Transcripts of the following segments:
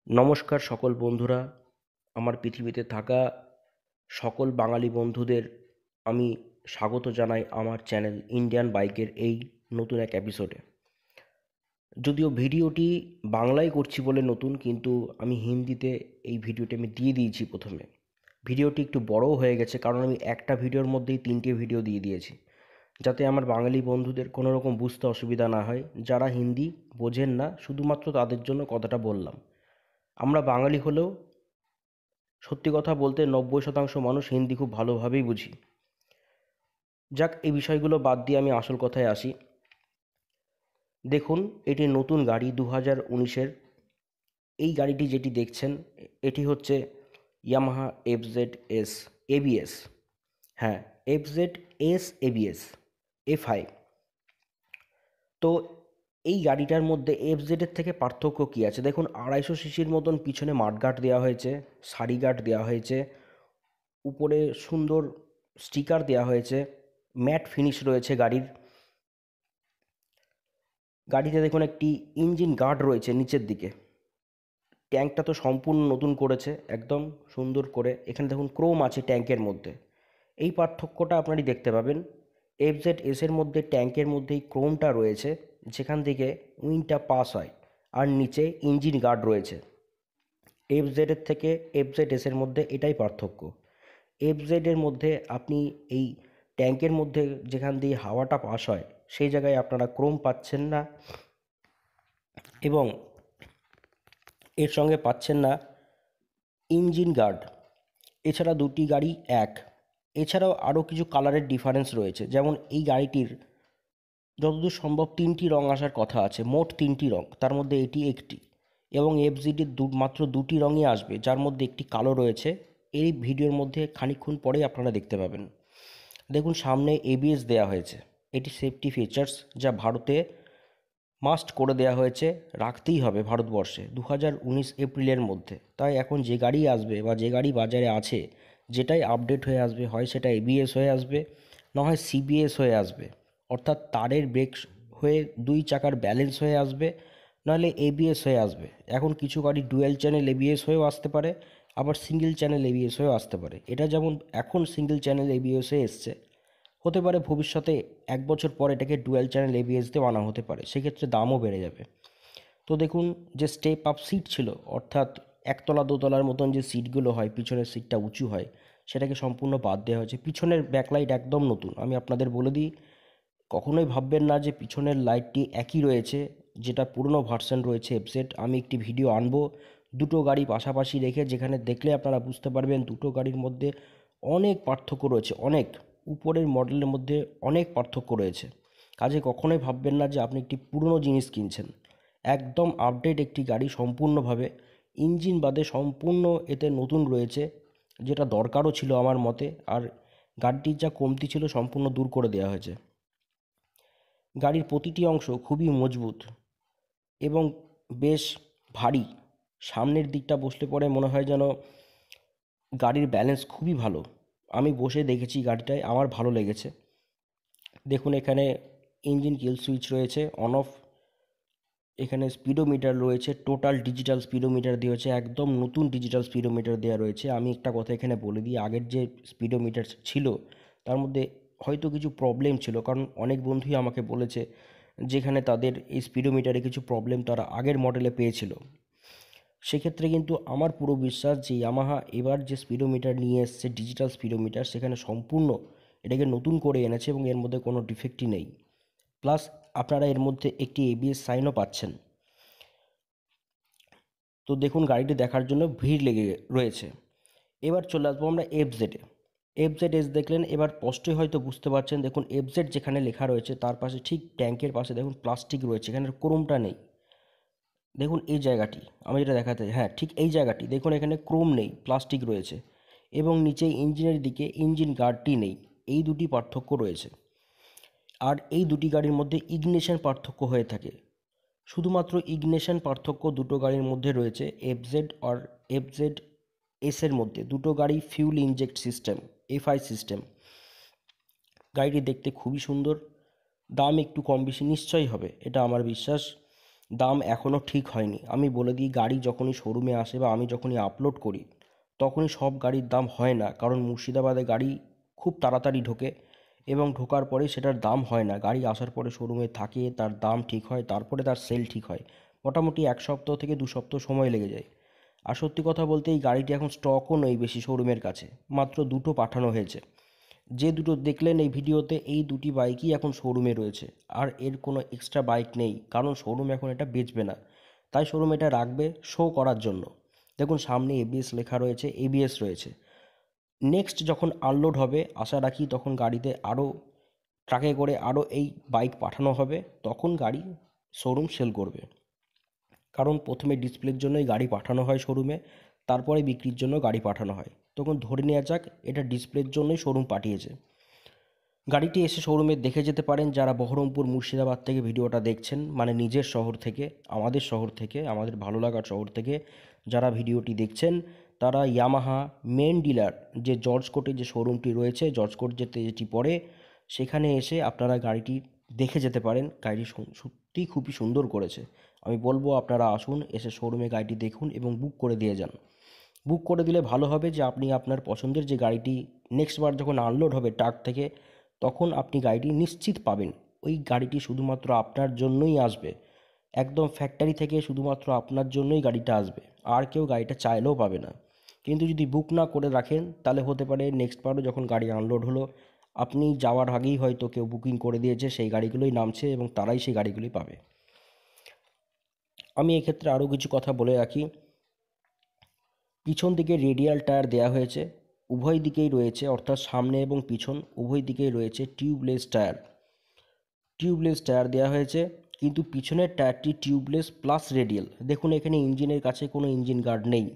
নমস্কার সকল বন্ধুরা, আমার পৃথিবীতে থাকা সকল বাঙালি বন্ধুদের আমি স্বাগত জানাই আমার চ্যানেল ইন্ডিয়ান বাইকের এই নতুন এক এপিসোডে। যদিও ভিডিওটি বাংলায় করছি বলে নতুন, কিন্তু আমি হিন্দিতে এই ভিডিওটি আমি দিয়ে দিয়েছি প্রথমে। ভিডিওটি একটু বড়ও হয়ে গেছে, কারণ আমি একটা ভিডিওর মধ্যেই 3টে ভিডিও দিয়ে দিয়েছি, যাতে আমার বাঙালি বন্ধুদের কোনো রকম বুঝতে অসুবিধা না হয়। যারা হিন্দি বোঝেন না, শুধুমাত্র তাদের জন্য কথাটা বললাম। আমরা বাঙালি হলেও সত্যি কথা বলতে 90% মানুষ হিন্দি খুব ভালোভাবেই বুঝি। যাক, এই বিষয়গুলো বাদ দিয়ে আমি আসল কথায় আসি। দেখুন, এটি নতুন গাড়ি 2019-এর। এই গাড়িটি যেটি দেখছেন, এটি হচ্ছে ইয়ামাহা এফজেড এস এবিএস। হ্যাঁ, এফজেড এস এবিএস এফআই। তো এই গাড়িটার মধ্যে এফজেডের থেকে পার্থক্য কী আছে দেখুন। 250 সিসির মতন পিছনে মাডগার্ড দেওয়া হয়েছে, সারি গার্ড দেওয়া হয়েছে, উপরে সুন্দর স্টিকার দেওয়া হয়েছে, ম্যাট ফিনিশ রয়েছে গাড়ির। গাড়িতে দেখুন একটি ইঞ্জিন গার্ড রয়েছে নিচের দিকে। ট্যাঙ্কটা তো সম্পূর্ণ নতুন করেছে, একদম সুন্দর করে। এখানে দেখুন ক্রোম আছে ট্যাঙ্কের মধ্যে। এই পার্থক্যটা আপনারই দেখতে পাবেন। এফজেড এসের মধ্যে ট্যাঙ্কের মধ্যেই ক্রোমটা রয়েছে, যেখান থেকে উইন্ডটা পাস হয়, আর নিচে ইঞ্জিন গার্ড রয়েছে। এফজেডের থেকে এফজেড এসের মধ্যে এটাই পার্থক্য। এফজেডের মধ্যে আপনি এই ট্যাঙ্কের মধ্যে যেখান দিয়ে হাওয়াটা পাস হয়, সেই জায়গায় আপনারা ক্রোম পাচ্ছেন না, এবং এর সঙ্গে পাচ্ছেন না ইঞ্জিন গার্ড। এছাড়া দুটি গাড়ি এক। এছাড়াও আরও কিছু কালারের ডিফারেন্স রয়েছে, যেমন এই গাড়িটির যতদূর সম্ভব 3টি রং আসার কথা আছে, মোট 3টি রং, তার মধ্যে এটি একটি। এবং এফজেডের মাত্র 2টি রঙই আসবে, যার মধ্যে একটি কালো রয়েছে। এই ভিডিওর মধ্যে খানিকক্ষণ পরেই আপনারা দেখতে পাবেন। দেখুন, সামনে এবিএস দেওয়া হয়েছে। এটি সেফটি ফিচার্স, যা ভারতে মাস্ট করে দেওয়া হয়েছে, রাখতেই হবে ভারতবর্ষে 2019 এপ্রিলের মধ্যে। তাই এখন যে গাড়ি আসবে বা যে গাড়ি বাজারে আছে, যেটাই আপডেট হয়ে আসবে, হয় সেটা এবিএস হয়ে আসবে, না হয় সিবিএস হয়ে আসবে, অর্থাৎ তারের ব্রেক হয়ে 2 চাকার ব্যালেন্স হয়ে আসবে, নাহলে এবিএস হয়ে আসবে। এখন কিছু গাড়ি ডুয়েল চ্যানেল এবিএস হয়েও আসতে পারে, আবার সিঙ্গেল চ্যানেল এবিএস হয়েও আসতে পারে। এটা যেমন এখন সিঙ্গেল চ্যানেল এবিএস হয়ে এসছে, হতে পারে ভবিষ্যতে 1 বছর পর এটাকে ডুয়াল চ্যানেল এবিএস দিয়ে আনা হতে পারে, সেক্ষেত্রে দামও বেড়ে যাবে। তো দেখুন, যে স্টেপ আপ সিট ছিল, অর্থাৎ একতলা দোতলার মতন যে সিটগুলো হয়, পিছনের সিটটা উঁচু হয়, সেটাকে সম্পূর্ণ বাদ দেওয়া হয়েছে। পিছনের ব্যাকলাইট একদম নতুন। আমি আপনাদের বলে দিই, কখনোই ভাববেন না যে পিছনের লাইটটি একই রয়েছে, যেটা পুরনো ভার্সন রয়েছে এফজেড। আমি একটি ভিডিও আনবো দুটো গাড়ি পাশাপাশি রেখে, যেখানে দেখলে আপনারা বুঝতে পারবেন দুটো গাড়ির মধ্যে অনেক পার্থক্য রয়েছে, অনেক। উপরের মডেলের মধ্যে অনেক পার্থক্য রয়েছে। কাজে কখনোই ভাববেন না যে আপনি একটি পুরনো জিনিস কিনছেন। একদম আপডেট একটি গাড়ি, সম্পূর্ণভাবে ইঞ্জিন বাদে সম্পূর্ণ এতে নতুন রয়েছে, যেটা দরকারও ছিল আমার মতে। আর গাড়িটির যা কমতি ছিল সম্পূর্ণ দূর করে দেওয়া হয়েছে। গাড়ির প্রতিটি অংশ খুবই মজবুত এবং বেশ ভারী। সামনের দিকটা বসলে পরে মনে হয় যেন গাড়ির ব্যালেন্স খুবই ভালো। আমি বসে দেখেছি গাড়িটায়, আমার ভালো লেগেছে। দেখুন, এখানে ইঞ্জিন কিল সুইচ রয়েছে, অন অফ। এখানে স্পিডোমিটার রয়েছে, টোটাল ডিজিটাল স্পিডোমিটার দেওয়া হয়েছে, একদম নতুন ডিজিটাল স্পিডোমিটার দেওয়া রয়েছে। আমি একটা কথা এখানে বলে দিই, আগের যে স্পিডোমিটার ছিল তার মধ্যে হয়তো কিছু প্রবলেম ছিল, কারণ অনেক বন্ধুই আমাকে বলেছে যেখানে তাদের এই স্পিডোমিটারে কিছু প্রবলেম তারা আগের মডেলে পেয়েছিল। সেক্ষেত্রে কিন্তু আমার পুরো বিশ্বাস যে ইয়ামাহা এবার যে স্পিডোমিটার নিয়ে এসছে, ডিজিটাল স্পিডোমিটার, সেখানে সম্পূর্ণ এটাকে নতুন করে এনেছে এবং এর মধ্যে কোনো ডিফেক্টই নেই। প্লাস আপনারা এর মধ্যে একটি এবিএস সাইনও পাচ্ছেন। তো দেখুন, গাড়িটি দেখার জন্য ভিড় লেগে রয়েছে। এবার চলে আসবো আমরা এফজেডে। এফজেড এস দেখলেন, এবার স্পষ্টই হয়তো বুঝতে পারছেন। দেখুন, এফজেড যেখানে লেখা রয়েছে তার পাশে ঠিক ট্যাঙ্কের পাশে দেখুন প্লাস্টিক রয়েছে, এখানে ক্রোমটা নেই। দেখুন এই জায়গাটি আমি যেটা দেখাতে, হ্যাঁ ঠিক এই জায়গাটি দেখুন, এখানে ক্রোম নেই, প্লাস্টিক রয়েছে। এবং নিচে ইঞ্জিনের দিকে ইঞ্জিন গার্ডটি নেই। এই দুটি পার্থক্য রয়েছে। আর এই দুটি গাড়ির মধ্যে ইগনিশন পার্থক্য হয়ে থাকে। শুধুমাত্র ইগনিশন পার্থক্য দুটো গাড়ির মধ্যে রয়েছে। এফজেড আর এফজেড এসের মধ্যে দুটো গাড়ি fuel inject system, FI system. গাড়িটি দেখতে খুবই সুন্দর। দাম একটু কম বেশি নিশ্চয়ই হবে, এটা আমার বিশ্বাস। দাম এখনও ঠিক হয়নি। আমি বলে দিই, গাড়ি যখনই শোরুমে আসে বা আমি যখনই আপলোড করি তখনই সব গাড়ির দাম হয় না, কারণ মুর্শিদাবাদে গাড়ি খুব তাড়াতাড়ি ঢোকে এবং ঢোকার পরে সেটার দাম হয় না। গাড়ি আসার পরে শোরুমে থাকে, তার দাম ঠিক হয়, তারপরে তার সেল ঠিক হয়। মোটামুটি 1 সপ্তাহ থেকে 2 সপ্তাহ সময় লেগে যায়। আর সত্যি কথা বলতে এই গাড়িটি এখন স্টকও নেই বেশি শোরুমের কাছে, মাত্র দুটো পাঠানো হয়েছে। যে দুটো দেখলেন এই ভিডিওতে, এই দুটি বাইকই এখন শোরুমে রয়েছে। আর এর কোনো এক্সট্রা বাইক নেই, কারণ শোরুম এখন এটা বেচবে না, তাই শোরুম এটা রাখবে শো করার জন্য। দেখুন সামনে এবিএস লেখা রয়েছে, এবিএস রয়েছে। নেক্সট যখন আনলোড হবে আশা রাখি তখন গাড়িতে আরও ট্রাকে করে আরও এই বাইক পাঠানো হবে, তখন গাড়ি শোরুম সেল করবে। কারণ প্রথমে ডিসপ্লের জন্যই গাড়ি পাঠানো হয় শোরুমে, তারপরে বিক্রির জন্য গাড়ি পাঠানো হয়। তখন ধরে নেওয়া যাক এটা ডিসপ্লের জন্যই শোরুম পাঠিয়েছে। গাড়িটি এসে শোরুমে দেখে যেতে পারেন যারা বহরমপুর মুর্শিদাবাদ থেকে ভিডিওটা দেখছেন, মানে নিজের শহর থেকে, আমাদের শহর থেকে, আমাদের ভালো লাগার শহর থেকে যারা ভিডিওটি দেখছেন, তারা ইয়ামাহা মেন ডিলার যে জর্জ কোর্টে যে শোরুমটি রয়েছে, জর্জ কোর্ট যেটি পড়ে, সেখানে এসে আপনারা গাড়িটি দেখে যেতে পারেন। গাড়ি সত্যিই খুবই সুন্দর করেছে। আমি বলবো আপনারা আসুন, এসে শোরুমে গাড়িটি দেখুন এবং বুক করে দিয়ে যান। বুক করে দিলে ভালো হবে যে আপনি আপনার পছন্দের যে গাড়িটি নেক্সট বার যখন আনলোড হবে ট্রাক থেকে, তখন আপনি গাড়িটি নিশ্চিত পাবেন। ওই গাড়িটি শুধুমাত্র আপনার জন্যই আসবে, একদম ফ্যাক্টরি থেকে শুধুমাত্র আপনার জন্যই গাড়িটা আসবে, আর কেউ গাড়িটা চাইলেও পাবে না। কিন্তু যদি বুক না করে রাখেন তাহলে হতে পারে নেক্সট বারও যখন গাড়ি আনলোড হলো, আপনি যাওয়ার আগেই হয়তো কেউ বুকিং করে দিয়েছে, সেই গাড়িগুলোই নামছে এবং তারাই সেই গাড়িগুলি পাবে। আমি এক্ষেত্রে আরও কিছু কথা বলে রাখি। পিছন দিকে রেডিয়াল টায়ার দেওয়া হয়েছে, উভয় দিকেই রয়েছে, অর্থাৎ সামনে এবং পিছন উভয় দিকেই রয়েছে টিউবলেস টায়ার। টিউবলেস টায়ার দেওয়া হয়েছে, কিন্তু পিছনের টায়ারটি টিউবলেস প্লাস রেডিয়াল। দেখুন এখানে ইঞ্জিনের কাছে কোনো ইঞ্জিন গার্ড নেই।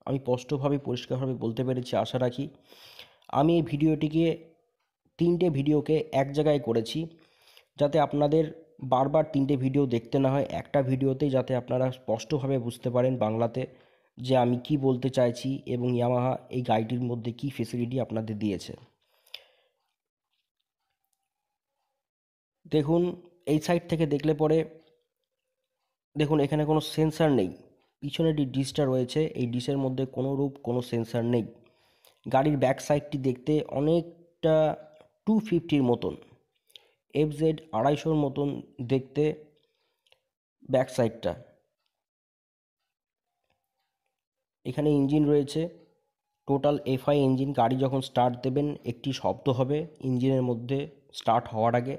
আমি স্পষ্টভাবে পরিষ্কারভাবে বলতে পেরেছি আশা রাখি। আমি এই ভিডিওটিকে 3টে ভিডিওকে এক জায়গায় করেছি, যাতে আপনাদের বারবার 3টে ভিডিও দেখতে না হয়, একটা ভিডিওতেই যাতে আপনারা স্পষ্টভাবে বুঝতে পারেন বাংলাতে যে আমি কি বলতে চাইছি এবং ইয়ামাহা এই গাড়িটির মধ্যে কি ফেসিলিটি আপনাদের দিয়েছে। দেখুন এই সাইড থেকে দেখলে পরে দেখুন এখানে কোনো সেন্সার নেই। পিছনে যে ডিসটা রয়েছে এই ডিসের মধ্যে কোনো সেন্সার নেই। গাড়ির ব্যাক সাইডটি দেখতে অনেকটা 250-র মতন, এফজেড 250-র মতন দেখতে ব্যাক সাইডটা। এখানে ইঞ্জিন রয়েছে, টোটাল এফআই ইঞ্জিন। গাড়ি যখন স্টার্ট দেবেন একটি শব্দ হবে ইঞ্জিনের মধ্যে স্টার্ট হওয়ার আগে।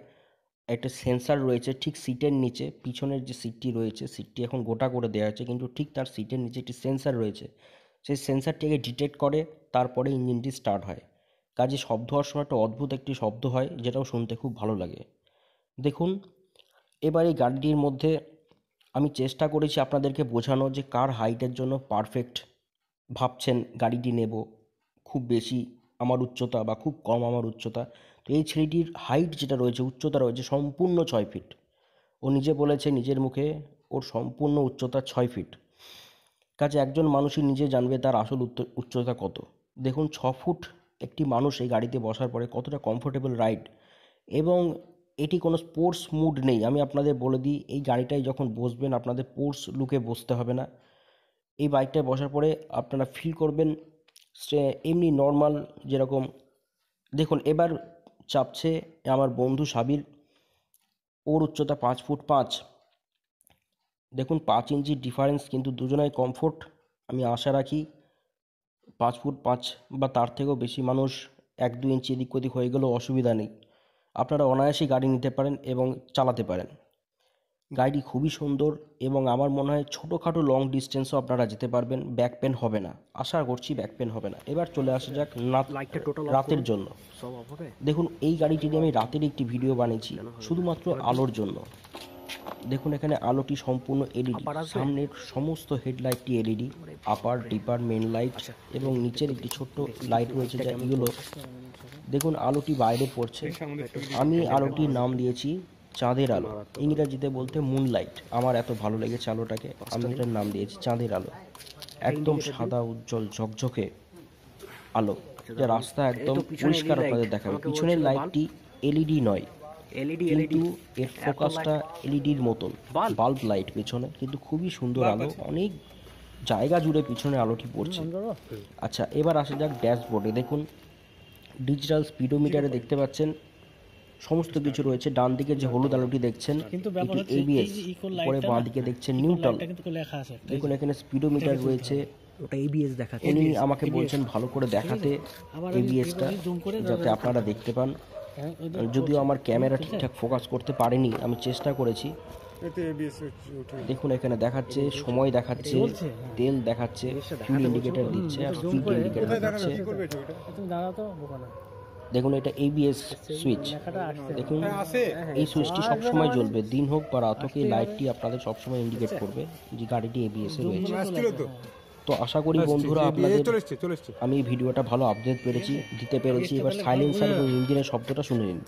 একটা সেন্সার রয়েছে ঠিক সিটের নিচে, পিছনের যে সিটটি রয়েছে সিটটি এখন গোটা করে দেওয়া হয়েছে, কিন্তু ঠিক তার সিটের নিচে একটি সেন্সার রয়েছে। সেই সেন্সারটিকে ডিটেক্ট করে তারপরে ইঞ্জিনটি স্টার্ট হয়। কাজে শব্দ হওয়ার সময় একটা অদ্ভুত একটি শব্দ হয়, যেটাও শুনতে খুব ভালো লাগে। দেখুন এবার এই গাড়িটির মধ্যে আমি চেষ্টা করেছি আপনাদেরকে বোঝানো যে কার হাইটের জন্য পারফেক্ট ভাবছেন গাড়িটি নেব, খুব বেশি আমার উচ্চতা বা খুব কম আমার উচ্চতা। তো এই ছেলেটির হাইট যেটা রয়েছে, উচ্চতা রয়েছে সম্পূর্ণ 6 ফিট। ও নিজে বলেছে নিজের মুখে ওর সম্পূর্ণ উচ্চতা 6 ফিট। কাজে একজন মানুষই নিজে জানবে তার আসল উচ্চতা কত। দেখুন 6 ফুট একটি মানুষ এই গাড়িতে বসার পরে কতটা কমফোর্টেবল রাইড, এবং এটি কোনো স্পোর্টস মুড নেই। আমি আপনাদের বলে দিই, এই গাড়িটায় যখন বসবেন আপনাদের স্পোর্টস লুকে বসতে হবে না। এই বাইকটায় বসার পরে আপনারা ফিল করবেন সে এমনি নর্মাল যেরকম। দেখুন এবার চাপছে আমার বন্ধু সাবির, ওর উচ্চতা 5 ফুট 5। দেখুন 5 ইঞ্চি ডিফারেন্স, কিন্তু দুজনাই কমফোর্ট। আমি আশা রাখি 5 ফুট 5 বা তার থেকেও বেশি মানুষ 1-2 ইঞ্চি এদিক ওদিক হয়ে গেলেও অসুবিধা নেই। আপনারা অনায়াসেই গাড়ি নিতে পারেন এবং চালাতে পারেন। গাড়িটি খুবই সুন্দর এবং আমার মনে হয় ছোটোখাটো লং ডিস্টেন্সও আপনারা যেতে পারবেন, ব্যাক পেন হবে না। আশা করছি ব্যাক পেন হবে না। এবার চলে আসা যাক রাতের জন্য। দেখুন এই গাড়িটি নিয়ে আমি রাতের একটি ভিডিও বানিয়েছি শুধুমাত্র আলোর জন্য। দেখুন এখানে আলোটি সম্পূর্ণ এলইডি, সামনের সমস্ত হেডলাইটটি এলইডি, আপার ডিপার মেন লাইট এবং নিচের একটি ছোট্ট লাইট রয়েছে যা ইয়েলো। দেখুন আলোটি বাইরে পড়ছে। আমি আলোটির নাম দিয়েছি চাঁদের আলো, ইংরেজিতে বলতে মুনলাইট। আমার এত ভালো লেগেছে আলোটাকে, আমি এটার নাম দিয়েছি চাঁদের আলো। একদম সাদা উজ্জ্বল ঝকঝকে আলো, যা রাস্তা একদম পরিষ্কার আপনাদের দেখাবে। পিছনের লাইটটি এলইডি নয়, কিন্তু এর ফোকাসটা এলইডির মতন, বাল্ব লাইট পেছনে, কিন্তু খুবই সুন্দর আলো, অনেক জায়গা জুড়ে পিছনে আলোটি পড়ছে। আচ্ছা, এবার আসা যাক ড্যাশবোর্ডে। দেখুন ডিজিটাল স্পিডোমিটারে দেখতে পাচ্ছেন সমস্ত কিছু রয়েছে। ডান দিকে যে হলুদ আলোটি দেখছেন এটি এবিএস, পরে বাঁ দিকে দেখছেন নিউট্রাল। দেখুন এখানে স্পিডোমিটার রয়েছে, ওটা এবিএস দেখাচ্ছে। উনি আমাকে বলছেন ভালো করে দেখাতে এবিএসটা, যাতে আপনারা দেখতে পান। যদিও আমার ক্যামেরা ঠিকঠাক ফোকাস করতে পারেনি, আমি চেষ্টা করেছি। দেখুন এখানে দেখাচ্ছে সময়, দেখাচ্ছে তেল, দেখাচ্ছে ফিউল ইন্ডিকেটর দিচ্ছে, আর স্পিড ইন্ডিকেটর দেখাচ্ছে। দেখুন এটা এবিএস সুইচ। দেখুন এই সুইচটি সবসময় জ্বলবে, দিন হোক বা রাত হোক। এই লাইটটি আপনাদের সবসময় ইন্ডিকেট করবে যে গাড়িটি এবিএস এ রয়েছে। তো আশা করি বন্ধুরা আপনাদের আমি এই ভিডিওটা ভালো আপডেট দিতে পেরেছি। এবার সাইলেন্সার এবং ইঞ্জিনের শব্দটা শুনে নিন।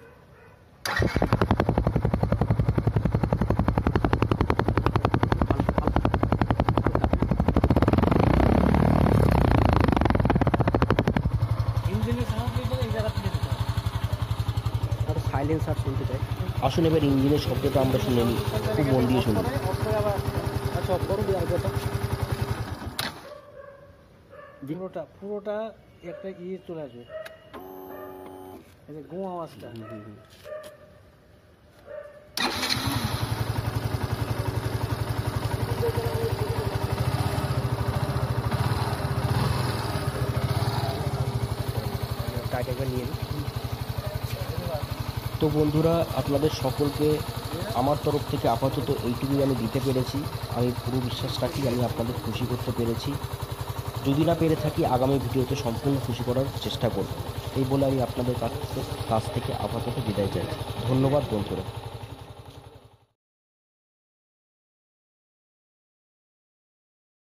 সাইলেন্সার শুনতে চাই। আসুন এবার ইঞ্জিনের শব্দটা আমরা শুনে নিই, খুব মন দিয়ে শুনুন। আচ্ছা, পুরোটা একটা চলে আসবে, এই যে গো আওয়াজটা। তো বন্ধুরা আপনাদের সকলকে আমার তরফ থেকে আপাতত এইটুকুই আমি দিতে পেরেছি। আমি পুরো বিশ্বাস রাখি আমি আপনাদের খুশি করতে পেরেছি। যদি না পেরে থাকি আগামী ভিডিওতে সম্পূর্ণ খুশি করার চেষ্টা করব। এই বলে আমি আপনাদের কাছ থেকে আপাতত বিদায় চাই। ধন্যবাদ বন্ধুরা।